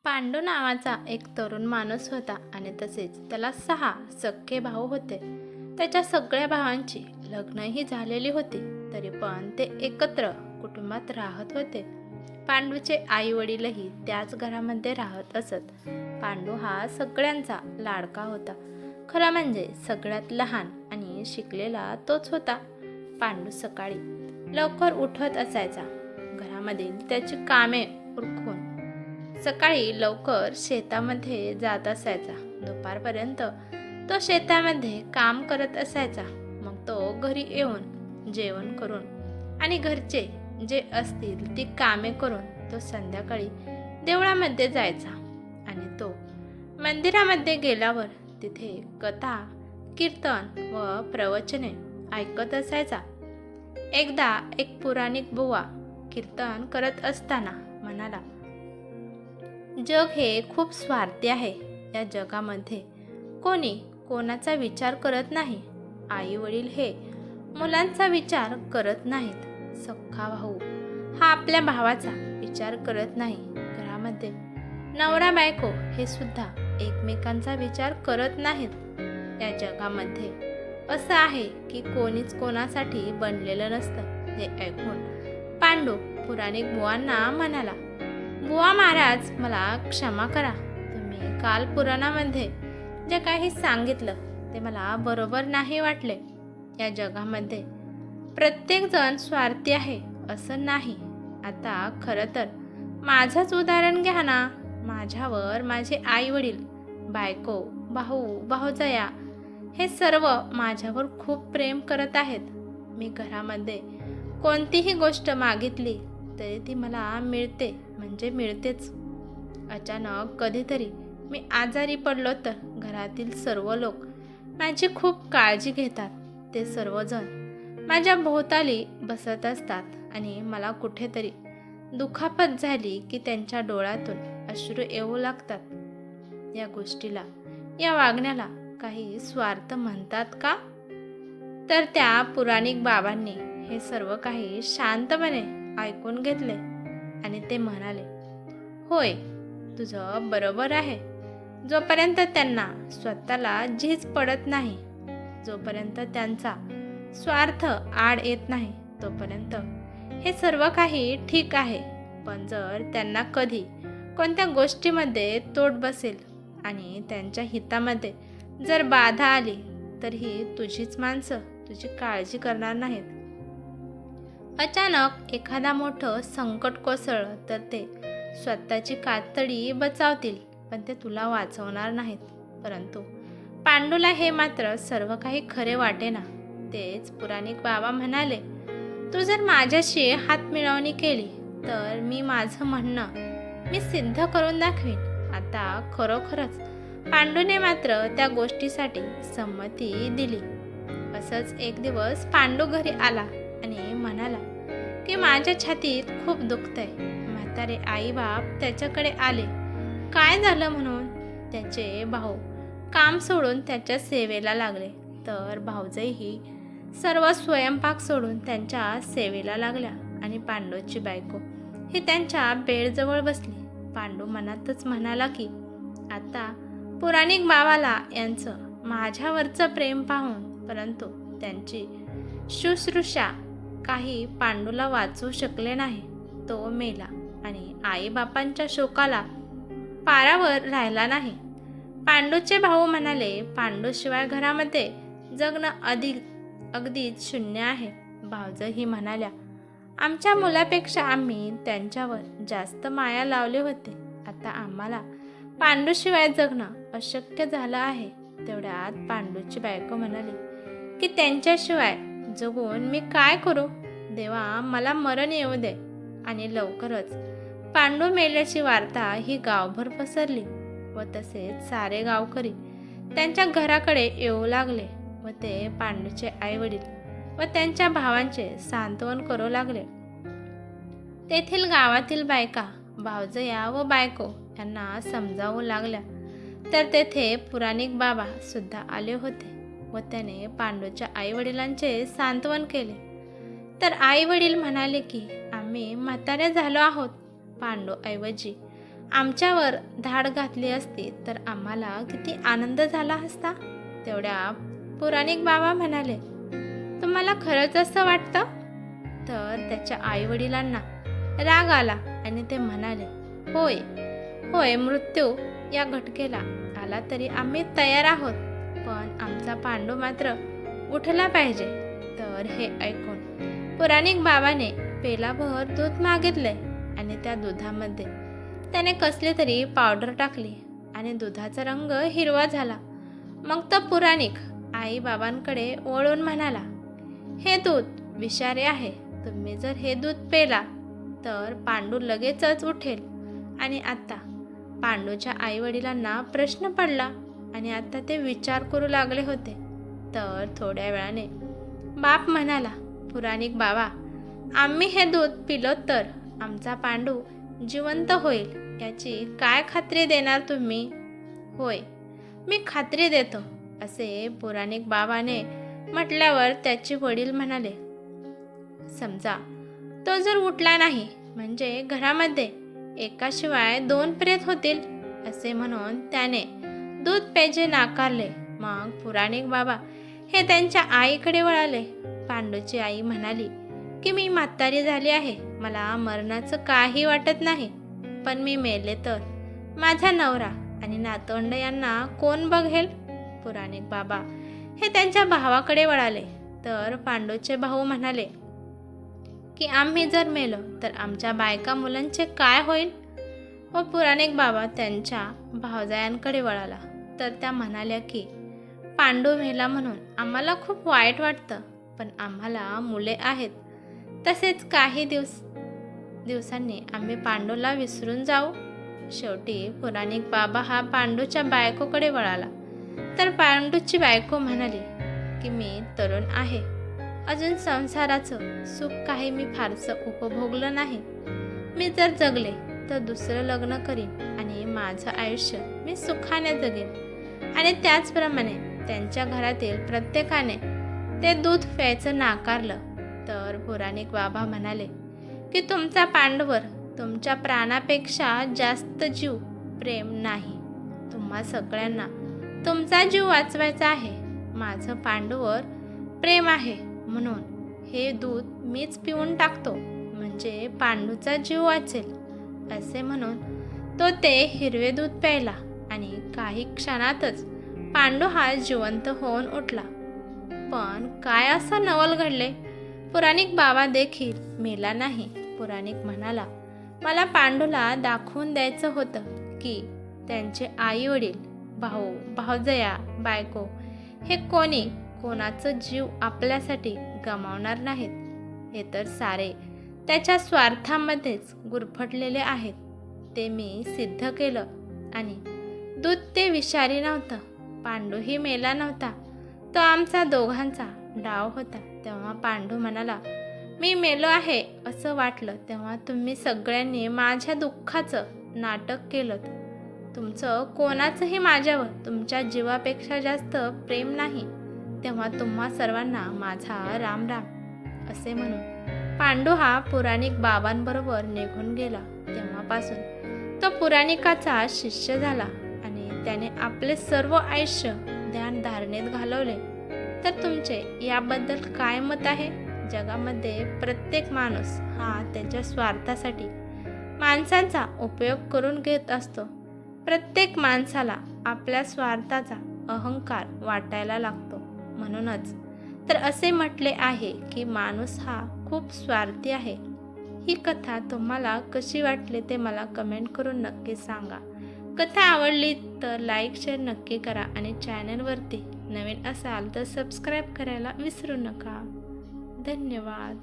पांडू नावाचा एक तरुण माणूस होता आणि तसेच त्याला 6 सख्खे भाऊ होते. त्याच्या सगळ्या भावांची लग्नही झालेली होती, तरी पण ते एकत्र कुटुंबात राहत होते. पांडूचे आई वडीलही त्याच घरामध्ये राहत असत. पांडू हा सगळ्यांचा लाडका होता. खरं म्हणजे सगळ्यात लहान आणि शिकलेला तोच होता. पांडू सकाळी लवकर उठत असायचा. घरामधील त्याची कामे उरकून सकाळी लवकर शेतामध्ये जात असायचा. दुपारपर्यंत तो शेतामध्ये काम करत असायचा. मग तो घरी येऊन जेवण करून आणि घरचे जे असतील ती कामे करून तो संध्याकाळी देवळामध्ये जायचा आणि तो मंदिरामध्ये गेल्यावर तिथे कथा, कीर्तन व प्रवचने ऐकत असायचा. एकदा एक पुराणिक बुवा कीर्तन करत असताना म्हणाला, जग हे खूप स्वार्थी आहे. या जगामध्ये कोणी कोणाचा विचार करत नाही. आई वडील हे मुलांचा विचार करत नाहीत. सख्खा भाऊ हा आपल्या भावाचा विचार करत नाही. घरामध्ये नवरा बायको हे सुद्धा एकमेकांचा विचार करत नाहीत. या जगामध्ये असं आहे की कोणीच कोणासाठी बनलेलं नसतं. हे ऐकून पांडू पुराणिक बुवांना म्हणाला, बुवा महाराज, मला क्षमा करा. तुम्ही काल पुराणामध्ये जे काही सांगितलं ते मला बरोबर नाही वाटले. या जगामध्ये प्रत्येकजण स्वार्थी आहे असं नाही. आता खरं तर माझंच उदाहरण घ्या ना. माझ्यावर माझे आई वडील, बायको, भाऊ, भाऊजया हे सर्व माझ्यावर खूप प्रेम करत आहेत. मी घरामध्ये कोणतीही गोष्ट मागितली तरी ती मला मिळते म्हणजे मिळतेच. अचानक कधीतरी मी आजारी पडलो तर घरातील सर्व लोक माझी खूप काळजी घेतात. ते सर्वजण माझ्या भोवताली बसत असतात आणि मला कुठेतरी दुखापत झाली की त्यांच्या डोळ्यातून अश्रू येऊ लागतात. या गोष्टीला, या वागण्याला काही स्वार्थ म्हणतात का? तर त्या पुराणिक बाबांनी हे सर्व काही शांतपणे ऐकून घेतले आणि ते म्हणाले, होय, तुझं बरोबर आहे. जोपर्यंत त्यांना स्वतःला झीज पडत नाही, जोपर्यंत त्यांचा स्वार्थ आड येत नाही, तोपर्यंत हे सर्व काही ठीक आहे. पण जर त्यांना कधी कोणत्या गोष्टीमध्ये तोड बसेल आणि त्यांच्या हितामध्ये जर बाधा आली तर ही तुझीच माणसं तुझी काळजी करणार नाहीत. अचानक एखादा मोठं संकट कोसळलं तर ते स्वतःची कातडी बचावतील, पण ते तुला वाचवणार नाहीत. परंतु पांडूला हे मात्र सर्व काही खरे वाटेना. तेच पुराणिक बाबा म्हणाले, तू जर माझ्याशी हातमिळवणी केली तर मी माझं म्हणणं मी सिद्ध करून दाखवीन. आता खरोखरच पांडूने मात्र त्या गोष्टीसाठी संमती दिली. असंच एक दिवस पांडू घरी आला आणि म्हणाला की माझ्या छातीत खूप दुखतंय. म्हातारे आई बाप त्याच्याकडे आले. काय झालं म्हणून. त्याचे भाऊ काम सोडून त्याच्या सेवेला लागले, तर भाऊजही सर्व स्वयंपाक सोडून त्यांच्या सेवेला लागल्या आणि पांडूची बायको ही त्यांच्या बेडजवळ बसली. पांडू मनातच म्हणाला की आता पुराणिक बाबाला यांचं माझ्यावरचं प्रेम पाहून, परंतु त्यांची शुश्रूषा काही पांडूला वाचवू शकले नाही. तो मेला आणि आईबापांच्या शोकाला पारावर राहिला नाही. पांडूचे भाऊ म्हणाले, पांडूशिवाय घरामध्ये जगणं अगदीच शून्य आहे. भाऊजही म्हणाल्या, आमच्या मुलापेक्षा आम्ही त्यांच्यावर जास्त माया लावले होते. आता आम्हाला पांडूशिवाय जगणं अशक्य झालं आहे. तेवढ्यात पांडूची बायको म्हणाली की त्यांच्याशिवाय जगून मी काय करू. देवा, मला मरण येऊ दे. आणि लवकरच पांडू मेल्याची वार्ता ही गावभर पसरली व तसेच सारे गावकरी त्यांच्या घराकडे येऊ लागले व ते पांडूचे आई वडील व त्यांच्या भावांचे सांत्वन करू लागले. तेथील गावातील बायका भावजया व बायको यांना समजावू लागल्या. तर तेथे पुराणिक बाबा सुद्धा आले होते व त्याने पांडूच्या आई वडिलांचे सांत्वन केले. तर आई वडील म्हणाले की आम्ही म्हातारे झालो आहोत. पांडू ऐवजी आमच्यावर धाड घातली असती तर आम्हाला किती आनंद झाला असता. तेवढ्या पुराणिक बाबा म्हणाले, तुम्हाला खरंच असं वाटतं? तर त्याच्या आईवडिलांना राग आला आणि ते म्हणाले, होय होय, मृत्यू या घटकेला आला तरी आम्ही तयार आहोत, पण आमचा पांडू मात्र उठला पाहिजे. तर हे ऐकून पुराणिक बाबाने पेलाभर दूध मागितले आणि त्या दुधामध्ये त्याने कसली तरी पावडर टाकली आणि दुधाचा रंग हिरवा झाला. मग तो पुराणिक आई बाबांकडे वळून म्हणाला, हे दूध विषारी आहे. तुम्ही जर हे दूध पेला तर पांडू लगेचच उठेल. आणि आता पांडूच्या आईवडिलांना प्रश्न पडला आणि आता ते विचार करू लागले होते. तर थोड्या वेळाने बाप म्हणाला, पुराणिक बाबा, आम्ही हे दूध पिलो तर आमचा पांडू जिवंत होईल याची काय खात्री देणार तुम्ही? होय, मी खात्री देतो, असे पुराणिक बाबाने म्हटल्यावर त्याचे वडील म्हणाले, समजा तो जर उठला नाही म्हणजे घरामध्ये एकाशिवाय 2 प्रेत होतील. असे म्हणून त्याने दूध प्यायचे नाकारले. मग पुराणिक बाबा हे त्यांच्या आईकडे वळाले. पांडूची आई म्हणाली की मी म्हातारी झाली आहे, मला मरणाचं काही वाटत नाही, पण मी मेले तर माझा नवरा आणि नातवंड यांना कोण बघेल? पुराणिक बाबा हे त्यांच्या भावाकडे वळाले. तर पांडूचे भाऊ म्हणाले की आम्ही जर मेलो तर आमच्या बायका मुलांचे काय होईल? व पुराणिक बाबा त्यांच्या भावजायांकडे वळाला. तर त्या म्हणाल्या की पांडू मेला म्हणून आम्हाला खूप वाईट वाटतं, पण आम्हाला मुले आहेत. तसेच काही दिवसांनी आम्ही पांडूला विसरून जाऊ. शेवटी पुराणिक बाबा हा पांडूच्या बायकोकडे वळाला. तर पांडूची बायको म्हणाली की मी तरुण आहे, अजून संसाराचं सुख काही मी फारसं उपभोगलं नाही. मी जर जगले तर दुसरं लग्न करीन आणि माझं आयुष्य मी सुखाने जगेन. आणि त्याचप्रमाणे त्यांच्या घरातील प्रत्येकाने ते दूध प्यायचं नाकारलं. तर पुराणिक बाबा म्हणाले की तुमचा पांडूवर तुमच्या प्राणापेक्षा जास्त जीव प्रेम नाही. तुम्हा सगळ्यांना तुमचा जीव वाचवायचा आहे. माझं पांडूवर प्रेम आहे म्हणून हे दूध मीच पिऊन टाकतो, म्हणजे पांडूचा जीव वाचेल. असे म्हणून तो ते हिरवे दूध प्यायला आणि काही क्षणातच पांडू हा जिवंत होऊन उठला. पण काय असं नवल घडले? पुराणिक बाबा देखील मेला नाही. पुराणिक म्हणाला, मला पांडूला दाखवून द्यायचं होतं की त्यांचे आई वडील, भाऊ, भावजया, बायको हे कोणाचं जीव आपल्यासाठी गमावणार नाहीत. हे तर सारे त्याच्या स्वार्थामध्येच गुरफटलेले आहेत. ते मी सिद्ध केलं. आणि दूध ते विषारी नव्हतं, पांडूही मेला नव्हता, तो आमचा दोघांचा डाव होता. तेव्हा पांडू म्हणाला, मी मेलो आहे असं वाटलं तेव्हा तुम्ही सगळ्यांनी माझ्या दुःखाचं नाटक केलं. तुमचं कोणाचंही माझ्यावर तुमच्या जीवापेक्षा जास्त प्रेम नाही. तेव्हा तुम्हा सर्वांना माझा राम राम. असे म्हणून पांडू हा पुराणिक बाबांबरोबर निघून गेला. तेव्हापासून तो पुराणिकाचा शिष्य झाला आणि त्याने आपले सर्व आयुष्य ध्यानधारणेत घालवले. तर तुमचे याबद्दल काय मत आहे? जगामध्ये प्रत्येक माणूस हा त्याच्या स्वार्थासाठी माणसांचा उपयोग करून घेत असतो. प्रत्येक माणसाला आपल्या स्वार्थाचा अहंकार वाटायला लागतो. म्हणूनच तर असे म्हटले आहे की माणूस हा खूप स्वार्थी आहे. ही कथा तुम्हाला कशी वाटली ते मला कमेंट करून नक्की सांगा. कथा आवडली तर लाईक शेअर नक्की करा आणि चॅनलवरती नवीन असाल तर सबस्क्राईब करायला विसरू नका. धन्यवाद.